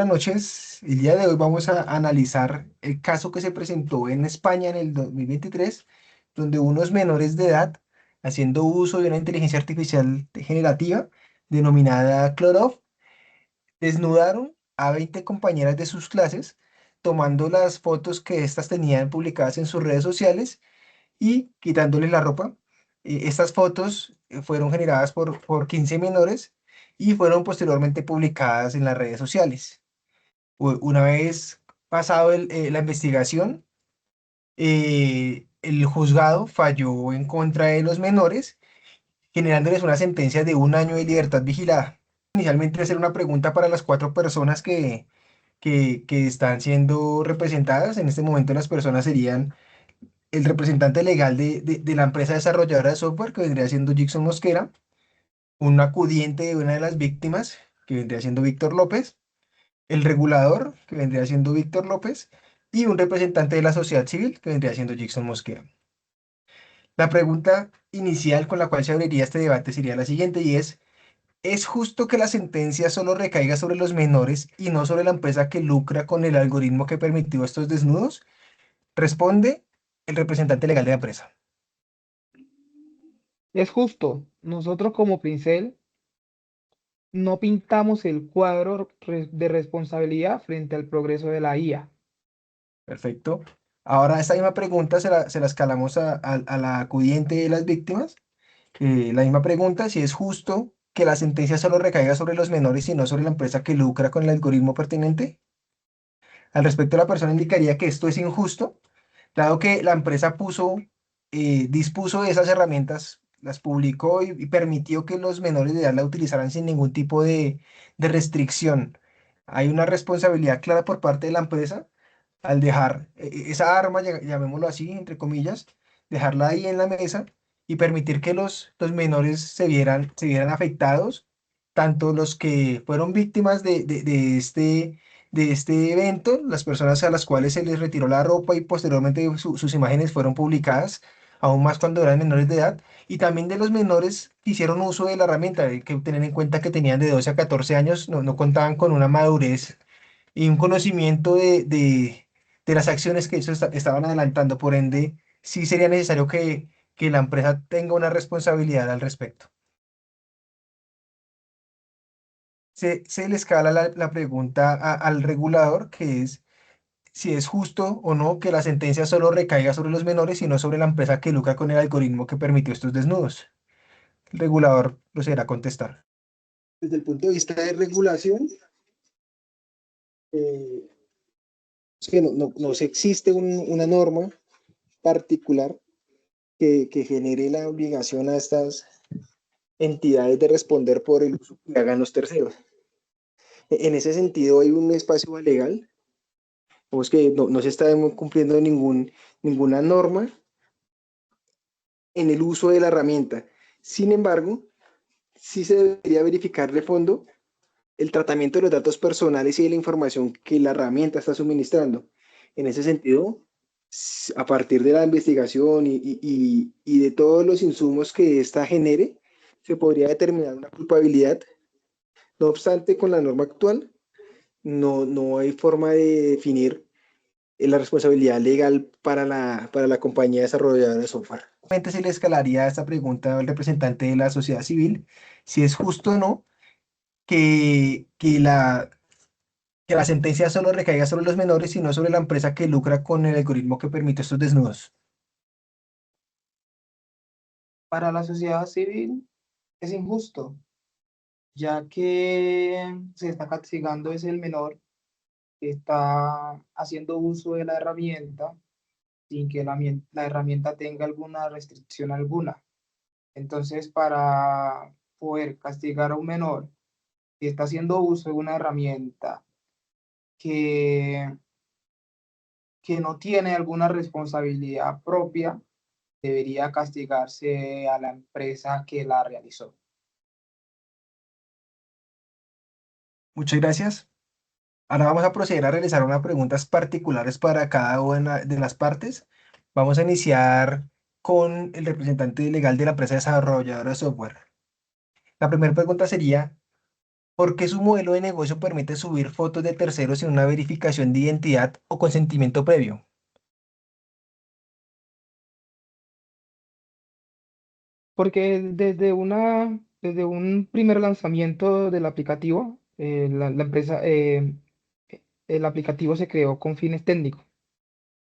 Buenas noches. El día de hoy vamos a analizar el caso que se presentó en España en el 2023, donde unos menores de edad, haciendo uso de una inteligencia artificial generativa denominada Clorof, desnudaron a 20 compañeras de sus clases, tomando las fotos que éstas tenían publicadas en sus redes sociales y quitándoles la ropa. Estas fotos fueron generadas por 15 menores y fueron posteriormente publicadas en las redes sociales. Una vez pasado la investigación, el juzgado falló en contra de los menores, generándoles una sentencia de 1 año de libertad vigilada. Inicialmente hacer una pregunta para las 4 personas que están siendo representadas. En este momento las personas serían el representante legal de la empresa desarrolladora de software, que vendría siendo Jackson Mosquera, un acudiente de una de las víctimas, que vendría siendo Víctor López, el regulador, que vendría siendo Víctor López, y un representante de la sociedad civil, que vendría siendo Jackson Mosquera. La pregunta inicial con la cual se abriría este debate sería la siguiente, y ¿es justo que la sentencia solo recaiga sobre los menores y no sobre la empresa que lucra con el algoritmo que permitió estos desnudos? Responde el representante legal de la empresa. Es justo, nosotros como pincel no pintamos el cuadro de responsabilidad frente al progreso de la IA. Perfecto. Ahora, esta misma pregunta se la escalamos a la acudiente de las víctimas. La misma pregunta, si es justo que la sentencia solo recaiga sobre los menores y no sobre la empresa que lucra con el algoritmo pertinente. Al respecto, la persona indicaría que esto es injusto, dado que la empresa dispuso de esas herramientas, las publicó y permitió que los menores de edad la utilizaran sin ningún tipo de restricción. Hay una responsabilidad clara por parte de la empresa al dejar esa arma, llamémoslo así, entre comillas, dejarla ahí en la mesa y permitir que los menores se vieran afectados, tanto los que fueron víctimas de este evento, las personas a las cuales se les retiró la ropa y posteriormente sus imágenes fueron publicadas, aún más cuando eran menores de edad, y también de los menores que hicieron uso de la herramienta. Hay que tener en cuenta que tenían de 12 a 14 años, no contaban con una madurez y un conocimiento de las acciones que ellos estaban adelantando. Por ende, sí sería necesario que la empresa tenga una responsabilidad al respecto. Se le escala la pregunta al regulador, que es si es justo o no que la sentencia solo recaiga sobre los menores y no sobre la empresa que lucra con el algoritmo que permitió estos desnudos. El regulador procederá a contestar. Desde el punto de vista de regulación, eh, es que no se existe una norma particular que genere la obligación a estas entidades de responder por el uso que hagan los terceros. En ese sentido, hay un espacio legal, o es que no se está cumpliendo ninguna norma en el uso de la herramienta. Sin embargo, sí se debería verificar de fondo el tratamiento de los datos personales y de la información que la herramienta está suministrando. En ese sentido, a partir de la investigación y de todos los insumos que ésta genere, se podría determinar una culpabilidad. No obstante, con la norma actual, no hay forma de definir la responsabilidad legal para la compañía desarrolladora de software. Se le escalaría esta pregunta al representante de la sociedad civil, si es justo o no que la sentencia solo recaiga sobre los menores y no sobre la empresa que lucra con el algoritmo que permite estos desnudos. Para la sociedad civil es injusto, ya que se está castigando es el menor que está haciendo uso de la herramienta sin que la herramienta tenga alguna restricción alguna. Entonces, para poder castigar a un menor que está haciendo uso de una herramienta que, que no tiene alguna responsabilidad propia, debería castigarse a la empresa que la realizó. Muchas gracias. Ahora vamos a proceder a realizar unas preguntas particulares para cada una de las partes. Vamos a iniciar con el representante legal de la empresa desarrolladora de software. La primera pregunta sería, ¿Por qué su modelo de negocio permite subir fotos de terceros sin una verificación de identidad o consentimiento previo? Porque desde un primer lanzamiento del aplicativo, la empresa, el aplicativo se creó con fines técnicos.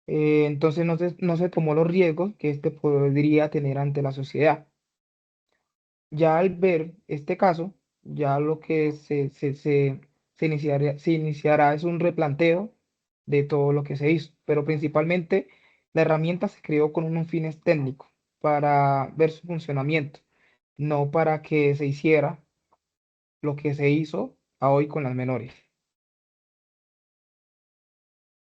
Entonces no se tomó los riesgos que este podría tener ante la sociedad. Ya al ver este caso, ya lo que se iniciará es un replanteo de todo lo que se hizo, pero principalmente la herramienta se creó con unos fines técnicos para ver su funcionamiento, no para que se hiciera lo que se hizo a hoy con las menores.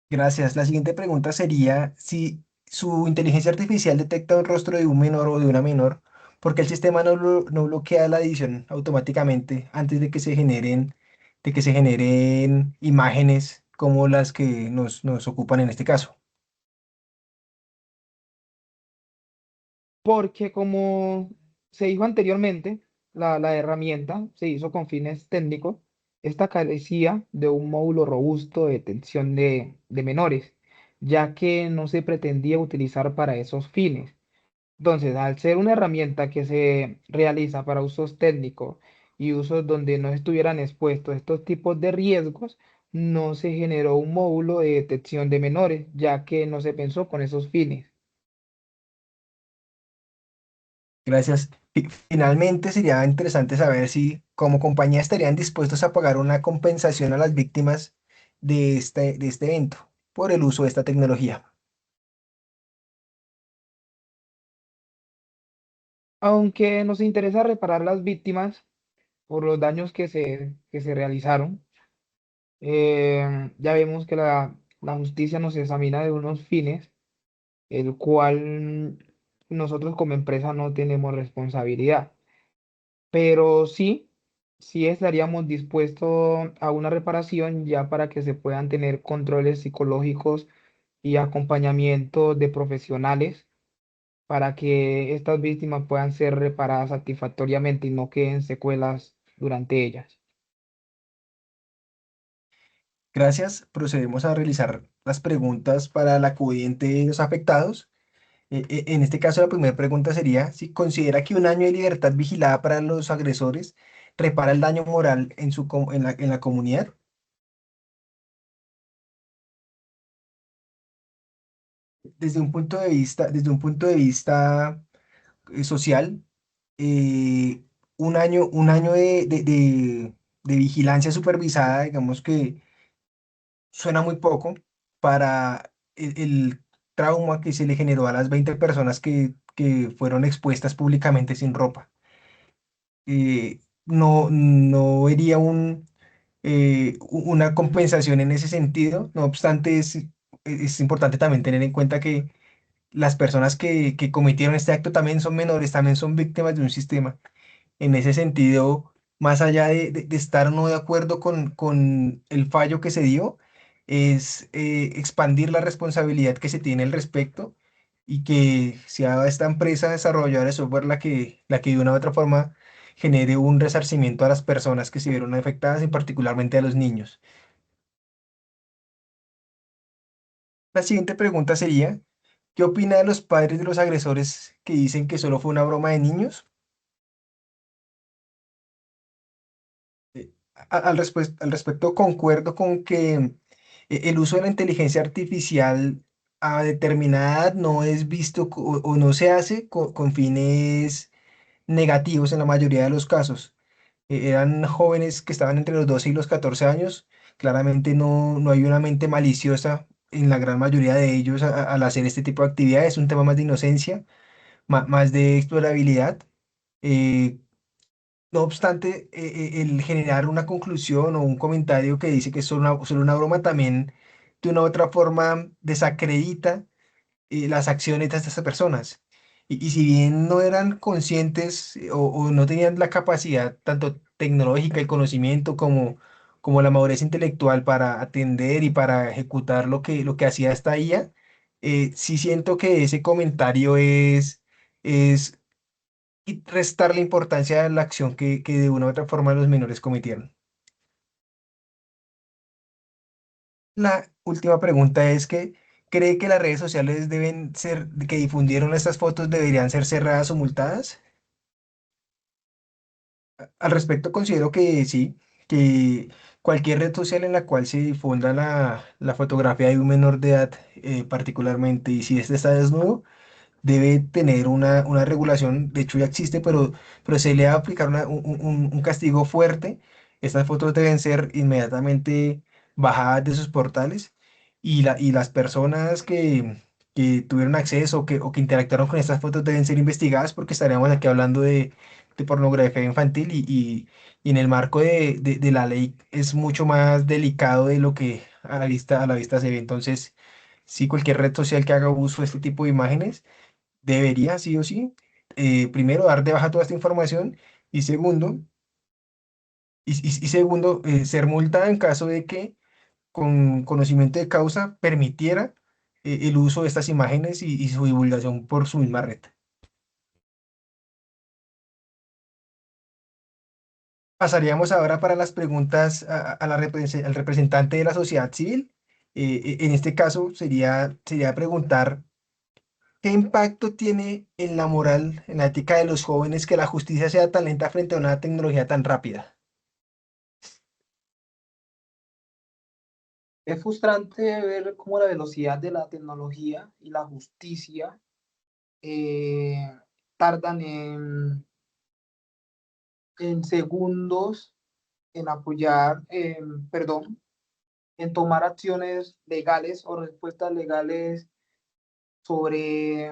Gracias. La siguiente pregunta sería si su inteligencia artificial detecta un rostro de un menor o de una menor, ¿por qué el sistema no bloquea la edición automáticamente antes de que se generen imágenes como las que nos ocupan en este caso? Porque como se dijo anteriormente, la herramienta se hizo con fines técnicos. Esta carecía de un módulo robusto de detección de menores, ya que no se pretendía utilizar para esos fines. Entonces, al ser una herramienta que se realiza para usos técnicos y usos donde no estuvieran expuestos estos tipos de riesgos, no se generó un módulo de detección de menores, ya que no se pensó con esos fines. Gracias. Finalmente, sería interesante saber si como compañía estarían dispuestos a pagar una compensación a las víctimas de este evento por el uso de esta tecnología. Aunque nos interesa reparar las víctimas por los daños que se realizaron, ya vemos que la justicia nos examina de unos fines, el cual nosotros como empresa no tenemos responsabilidad. Pero sí, sí estaríamos dispuestos a una reparación ya para que se puedan tener controles psicológicos y acompañamiento de profesionales para que estas víctimas puedan ser reparadas satisfactoriamente y no queden secuelas durante ellas. Gracias. Procedemos a realizar las preguntas para el acudiente de los afectados. En este caso, la primera pregunta sería si considera que un año de libertad vigilada para los agresores repara el daño moral en en la comunidad. Desde un punto de vista social, eh, un año de vigilancia supervisada, digamos que suena muy poco para el trauma que se le generó a las 20 personas que fueron expuestas públicamente sin ropa. No vería una compensación en ese sentido. No obstante, es importante también tener en cuenta que las personas que cometieron este acto también son menores, también son víctimas de un sistema. En ese sentido, más allá de estar no de acuerdo con el fallo que se dio, es expandir la responsabilidad que se tiene al respecto y que sea esta empresa desarrolladora de software la que de una u otra forma genere un resarcimiento a las personas que se vieron afectadas y particularmente a los niños. La siguiente pregunta sería, ¿qué opina de los padres de los agresores que dicen que solo fue una broma de niños? Al respecto, concuerdo con que el uso de la inteligencia artificial a determinada edad no es visto o no se hace con fines negativos en la mayoría de los casos. Eran jóvenes que estaban entre los 12 y los 14 años. Claramente no hay una mente maliciosa en la gran mayoría de ellos al hacer este tipo de actividades. Es un tema más de inocencia, más de explorabilidad. Eh, no obstante, el generar una conclusión o un comentario que dice que es solo una broma también de una u otra forma desacredita las acciones de estas personas. Y si bien no eran conscientes o no tenían la capacidad, tanto tecnológica, el conocimiento como la madurez intelectual para atender y para ejecutar lo que hacía esta IA, sí siento que ese comentario es y restarle importancia a la acción que de una u otra forma los menores cometieron. La última pregunta es que, ¿cree que las redes sociales deben ser, que difundieron estas fotos deberían ser cerradas o multadas? Al respecto, considero que sí, que cualquier red social en la cual se difunda la fotografía de un menor de edad, particularmente, y si este está desnudo, debe tener una regulación, de hecho ya existe, pero se le va a aplicar un castigo fuerte. Estas fotos deben ser inmediatamente bajadas de sus portales y las personas que tuvieron acceso o que interactuaron con estas fotos deben ser investigadas porque estaríamos aquí hablando de pornografía infantil y en el marco de la ley es mucho más delicado de lo que a la vista se ve. Entonces, sí, cualquier red social que haga uso de este tipo de imágenes debería, sí o sí, primero, dar de baja toda esta información y segundo, ser multada en caso de que con conocimiento de causa permitiera el uso de estas imágenes y su divulgación por su misma red. Pasaríamos ahora para las preguntas al representante de la sociedad civil. En este caso sería preguntar, ¿qué impacto tiene en la moral, en la ética de los jóvenes que la justicia sea tan lenta frente a una tecnología tan rápida? Es frustrante ver cómo la velocidad de la tecnología y la justicia eh, tardan en segundos en apoyar, en tomar acciones legales o respuestas legales sobre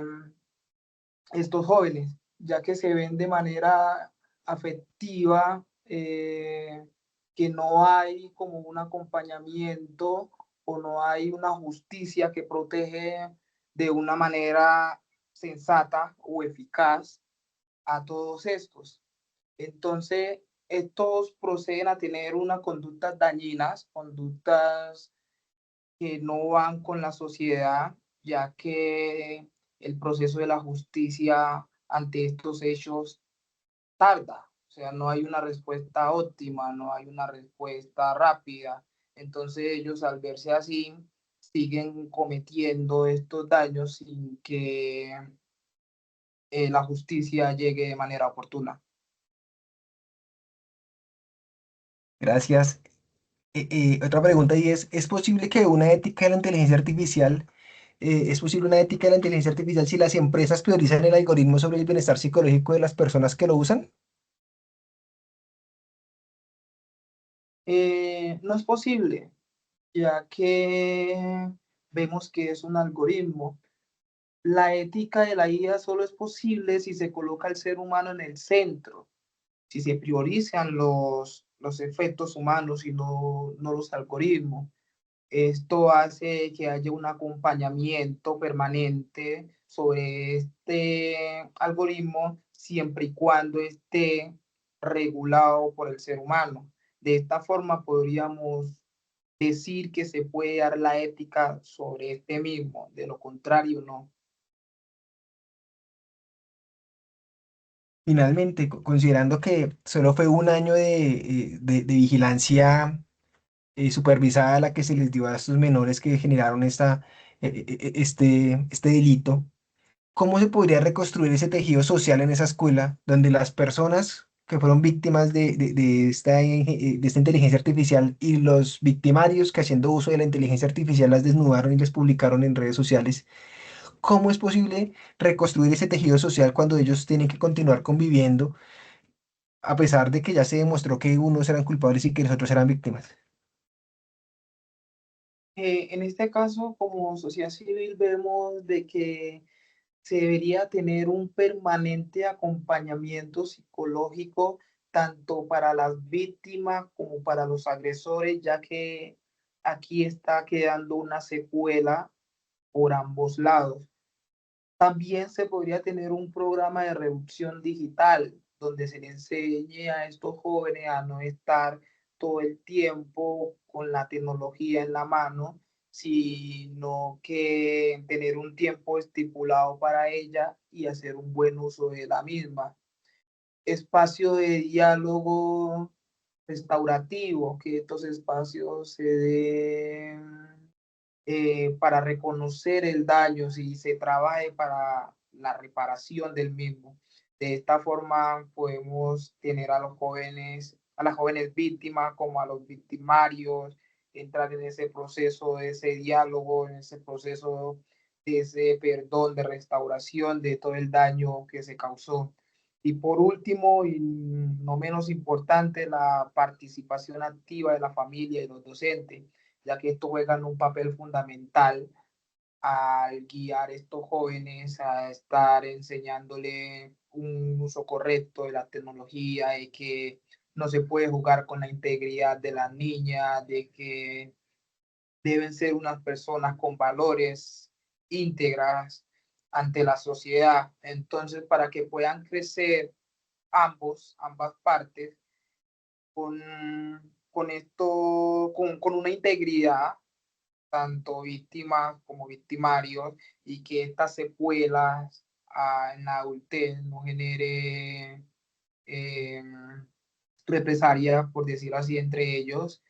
estos jóvenes, ya que se ven de manera afectiva, que no hay como un acompañamiento o no hay una justicia que protege de una manera sensata o eficaz a todos estos. Entonces, estos proceden a tener unas conductas dañinas, conductas que no van con la sociedad, ya que el proceso de la justicia ante estos hechos tarda. O sea, no hay una respuesta óptima, no hay una respuesta rápida. Entonces ellos al verse así siguen cometiendo estos daños sin que la justicia llegue de manera oportuna. Gracias. Otra pregunta y ¿es posible que una ética de la inteligencia artificial, es posible una ética de la inteligencia artificial si las empresas priorizan el algoritmo sobre el bienestar psicológico de las personas que lo usan? No es posible, ya que vemos que es un algoritmo. La ética de la IA solo es posible si se coloca al ser humano en el centro, si se priorizan los efectos humanos y no los algoritmos. Esto hace que haya un acompañamiento permanente sobre este algoritmo siempre y cuando esté regulado por el ser humano. De esta forma podríamos decir que se puede dar la ética sobre este mismo, de lo contrario no. Finalmente, considerando que solo fue un año de vigilancia supervisada la que se les dio a estos menores que generaron este delito, ¿cómo se podría reconstruir ese tejido social en esa escuela donde las personas que fueron víctimas de esta inteligencia artificial y los victimarios que haciendo uso de la inteligencia artificial las desnudaron y les publicaron en redes sociales? ¿Cómo es posible reconstruir ese tejido social cuando ellos tienen que continuar conviviendo a pesar de que ya se demostró que unos eran culpables y que los otros eran víctimas? En este caso, como sociedad civil, vemos de que se debería tener un permanente acompañamiento psicológico tanto para las víctimas como para los agresores, ya que aquí está quedando una secuela por ambos lados. También se podría tener un programa de reducción digital donde se le enseñe a estos jóvenes a no estar todo el tiempo con la tecnología en la mano, sino que tener un tiempo estipulado para ella y hacer un buen uso de la misma. Espacio de diálogo restaurativo, que estos espacios se den para reconocer el daño y se trabaje para la reparación del mismo. De esta forma podemos tener a los jóvenes, a las jóvenes víctimas como a los victimarios, entrar en ese proceso, de ese diálogo, en ese proceso de ese perdón, de restauración de todo el daño que se causó. Y por último, y no menos importante, la participación activa de la familia y los docentes, ya que estos juegan un papel fundamental al guiar a estos jóvenes a estar enseñándole un uso correcto de la tecnología y que no se puede jugar con la integridad de las niñas, de que deben ser unas personas con valores íntegras ante la sociedad. Entonces, para que puedan crecer ambas partes, con, con una integridad, tanto víctimas como victimarios, y que estas secuelas en la adultez no genere eh, represalias, por decirlo así, entre ellos.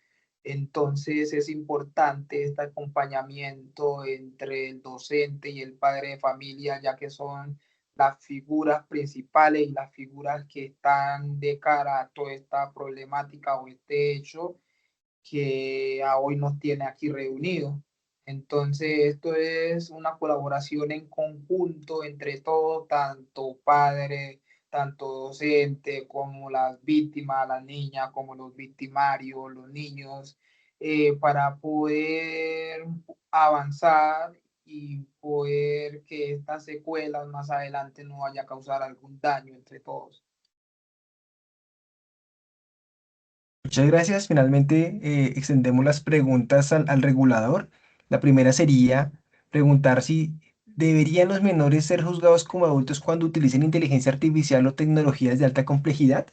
Entonces es importante este acompañamiento entre el docente y el padre de familia, ya que son las figuras principales y las figuras que están de cara a toda esta problemática o este hecho que a hoy nos tiene aquí reunidos. Entonces, esto es una colaboración en conjunto entre todos, tanto padres, tanto docentes, como las víctimas, las niñas, como los victimarios, los niños, para poder avanzar y poder que estas secuelas más adelante no vaya a causar algún daño entre todos. Muchas gracias. Finalmente, extendemos las preguntas al regulador. La primera sería preguntar si deberían los menores ser juzgados como adultos cuando utilicen inteligencia artificial o tecnologías de alta complejidad.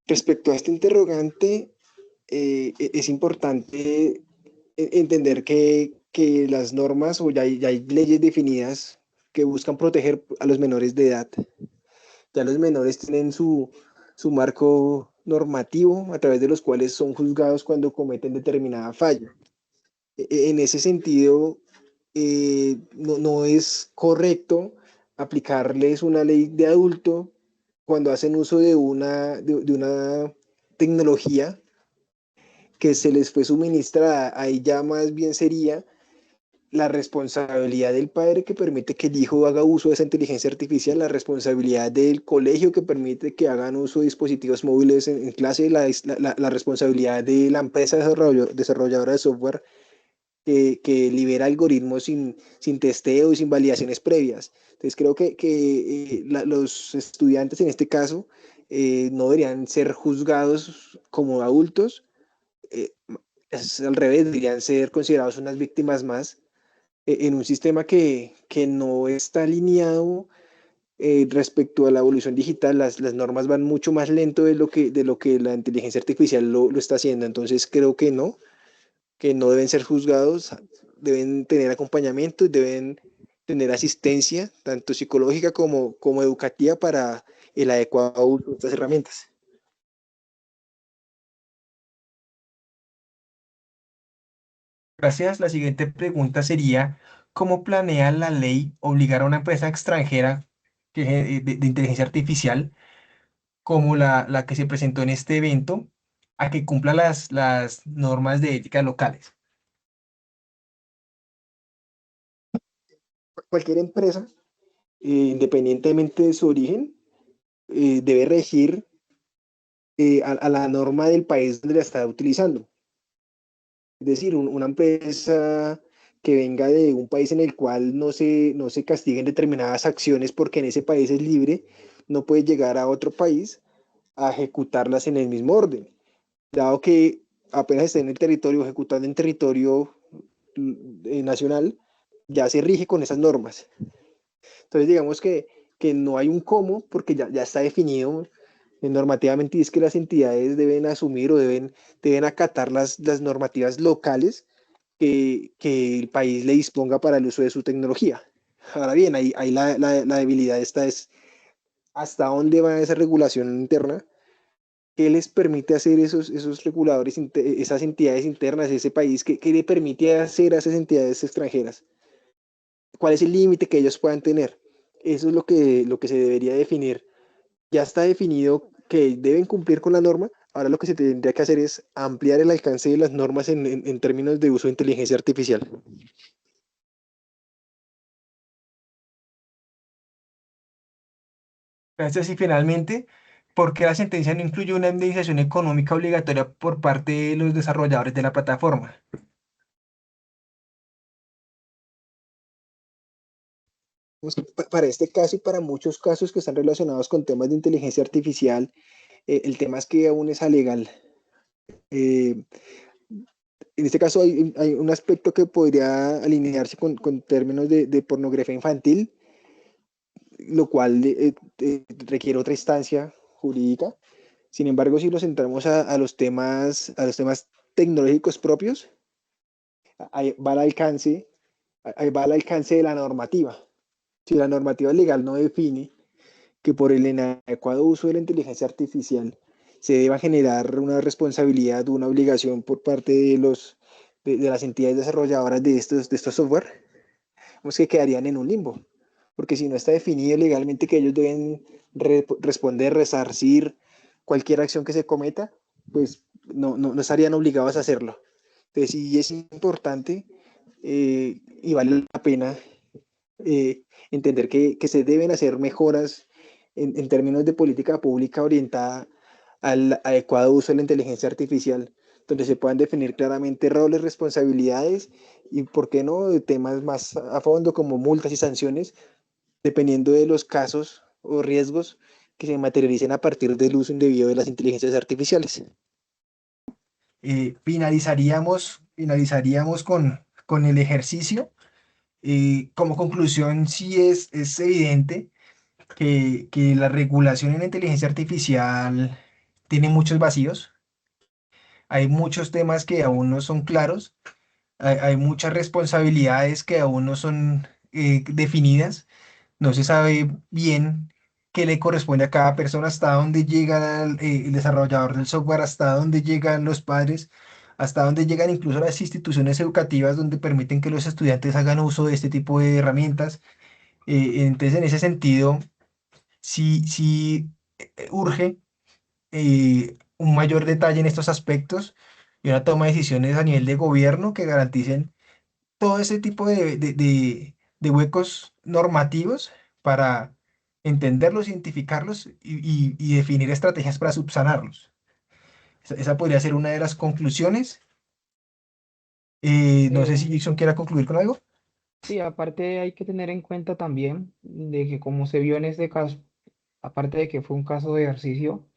Respecto a este interrogante, es importante entender que las normas o ya hay leyes definidas que buscan proteger a los menores de edad. Ya los menores tienen su marco normativo a través de los cuales son juzgados cuando cometen determinada falla. En ese sentido, no es correcto aplicarles una ley de adulto cuando hacen uso de una tecnología que se les fue suministrada. Ahí ya más bien sería la responsabilidad del padre que permite que el hijo haga uso de esa inteligencia artificial, la responsabilidad del colegio que permite que hagan uso de dispositivos móviles en clase, la responsabilidad de la empresa desarrolladora de software que libera algoritmos sin testeo y sin validaciones previas. Entonces creo que los estudiantes en este caso no deberían ser juzgados como adultos, eh, es al revés, deberían ser considerados unas víctimas más en un sistema que no está alineado respecto a la evolución digital. Las normas van mucho más lento de lo que la inteligencia artificial lo está haciendo. Entonces creo que no deben ser juzgados, deben tener acompañamiento y deben tener asistencia, tanto psicológica como educativa, para el adecuado uso de estas herramientas. Gracias. La siguiente pregunta sería, ¿cómo planea la ley obligar a una empresa extranjera de inteligencia artificial como la que se presentó en este evento a que cumpla las normas de ética locales? Cualquier empresa, independientemente de su origen, debe regir a la norma del país donde la está utilizando. Es decir, una empresa que venga de un país en el cual no se castiguen determinadas acciones porque en ese país es libre, no puede llegar a otro país a ejecutarlas en el mismo orden, dado que apenas esté en el territorio, ejecutando en territorio nacional, ya se rige con esas normas. Entonces, digamos que no hay un cómo, porque ya está definido normativamente, y es que las entidades deben asumir o deben acatar las normativas locales que el país le disponga para el uso de su tecnología. Ahora bien, ahí la debilidad esta es hasta dónde va esa regulación interna ¿Qué les permite hacer esos reguladores, esas entidades internas de ese país? ¿Qué le permite hacer a esas entidades extranjeras? ¿Cuál es el límite que ellos puedan tener? Eso es lo que se debería definir. Ya está definido que deben cumplir con la norma. Ahora lo que se tendría que hacer es ampliar el alcance de las normas en términos de uso de inteligencia artificial. Gracias. Y finalmente, ¿por qué la sentencia no incluye una indemnización económica obligatoria por parte de los desarrolladores de la plataforma? Pues, para este caso y para muchos casos que están relacionados con temas de inteligencia artificial, el tema es que aún es alegal. Eh, en este caso hay un aspecto que podría alinearse con términos de pornografía infantil, lo cual requiere otra instancia jurídica. Sin embargo, si nos centramos a los temas tecnológicos propios, ahí va el alcance, ahí va el alcance de la normativa. Si la normativa legal no define que por el inadecuado uso de la inteligencia artificial se deba generar una responsabilidad, una obligación por parte de las entidades desarrolladoras de estos software, pues que quedarían en un limbo. Porque si no está definido legalmente que ellos deben responder, resarcir cualquier acción que se cometa, pues no estarían obligados a hacerlo. Entonces sí es importante y vale la pena entender que se deben hacer mejoras en términos de política pública orientada al adecuado uso de la inteligencia artificial, donde se puedan definir claramente roles, responsabilidades y, ¿por qué no?, temas más a fondo como multas y sanciones, dependiendo de los casos o riesgos que se materialicen a partir del uso indebido de las inteligencias artificiales. Finalizaríamos con el ejercicio. Como conclusión, sí es evidente que la regulación en la inteligencia artificial tiene muchos vacíos. Hay muchos temas que aún no son claros. Hay muchas responsabilidades que aún no son definidas. No se sabe bien qué le corresponde a cada persona, hasta dónde llega el desarrollador del software, hasta dónde llegan los padres, hasta dónde llegan incluso las instituciones educativas donde permiten que los estudiantes hagan uso de este tipo de herramientas. Entonces, en ese sentido, sí urge un mayor detalle en estos aspectos y una toma de decisiones a nivel de gobierno que garanticen todo ese tipo de huecos normativos para entenderlos, identificarlos y definir estrategias para subsanarlos. Esa podría ser una de las conclusiones. No sé si Eh, Jason quiera concluir con algo. sí, aparte hay que tener en cuenta también de que como se vio en este caso, aparte de que fue un caso de ejercicio,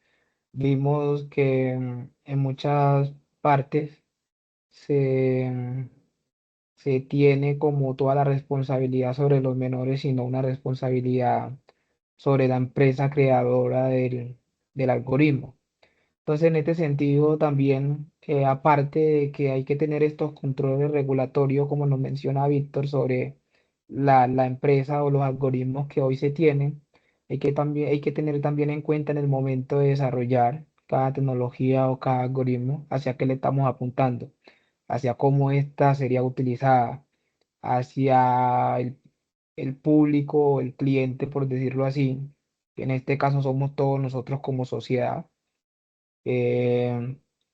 vimos que en muchas partes se, se tiene como toda la responsabilidad sobre los menores, sino una responsabilidad sobre la empresa creadora del algoritmo. Entonces, en este sentido, también, aparte de que hay que tener estos controles regulatorios, como nos menciona Víctor, sobre la empresa o los algoritmos que hoy se tienen, hay que tener también en cuenta en el momento de desarrollar cada tecnología o cada algoritmo hacia qué le estamos apuntando, hacia cómo ésta sería utilizada, hacia el público o el cliente, por decirlo así, que en este caso somos todos nosotros como sociedad.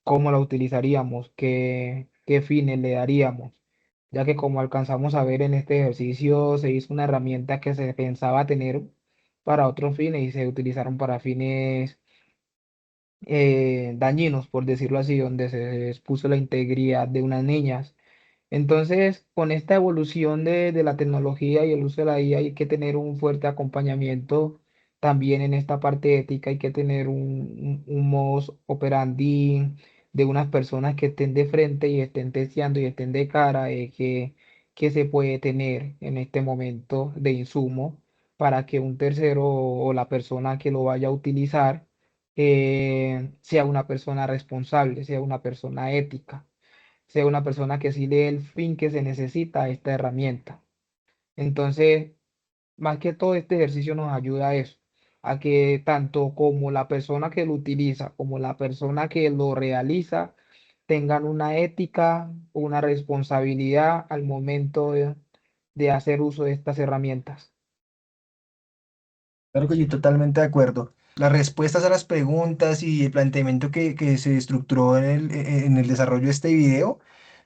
¿Cómo la utilizaríamos? ¿Qué fines le daríamos? Ya que como alcanzamos a ver en este ejercicio, se hizo una herramienta que se pensaba tener para otros fines y se utilizaron para fines dañinos, por decirlo así, donde se expuso la integridad de unas niñas. Entonces, con esta evolución de la tecnología y el uso de la IA, hay que tener un fuerte acompañamiento también en esta parte ética. Hay que tener un modus operandi de unas personas que estén de frente y estén testeando y estén de cara de que se puede tener en este momento de insumo para que un tercero o la persona que lo vaya a utilizar sea una persona responsable, sea una persona ética, sea una persona que sí le dé el fin que se necesita a esta herramienta. Entonces, más que todo, este ejercicio nos ayuda a eso, a que tanto como la persona que lo utiliza como la persona que lo realiza tengan una ética, una responsabilidad al momento de hacer uso de estas herramientas. Claro que sí, totalmente de acuerdo. Las respuestas a las preguntas y el planteamiento que se estructuró en el desarrollo de este video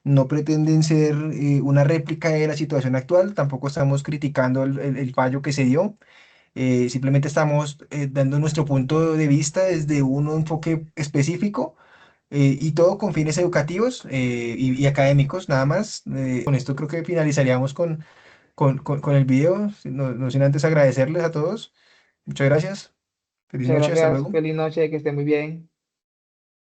no pretenden ser una réplica de la situación actual, tampoco estamos criticando el fallo que se dio, simplemente estamos dando nuestro punto de vista desde un enfoque específico y todo con fines educativos y académicos, nada más. Con esto creo que finalizaríamos con el video, no sin antes agradecerles a todos. Muchas gracias. Feliz Muchas noche, hasta gracias, luego. feliz noche, que esté muy bien.